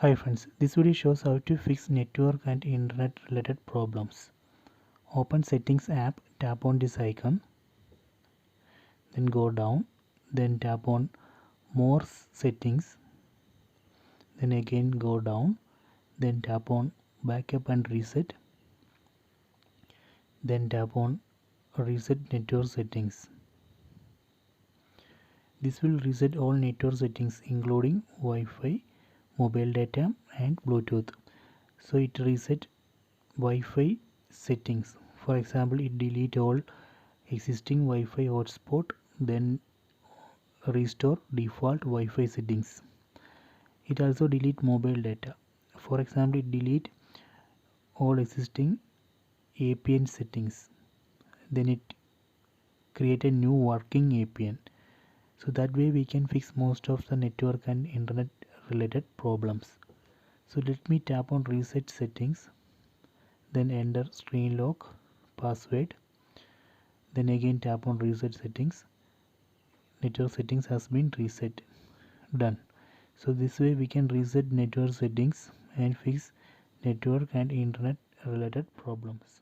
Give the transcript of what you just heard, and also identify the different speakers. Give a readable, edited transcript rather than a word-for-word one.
Speaker 1: Hi friends, this video shows how to fix network and internet related problems. Open Settings app, tap on this icon, then go down, then tap on More Settings, then again go down, then tap on Backup and Reset, then tap on Reset Network Settings. This will reset all network settings including Wi-Fi, mobile data and Bluetooth. So it reset Wi-Fi settings. For example, it delete all existing Wi-Fi hotspot, then restore default Wi-Fi settings. It also delete mobile data. For example, it delete all existing APN settings. Then it create a new working APN. So that way we can fix most of the network and internet related problems. So let me tap on reset settings, then enter screen lock password, then again tap on reset settings. Network settings has been reset. Done. So this way we can reset network settings and fix network and internet related problems.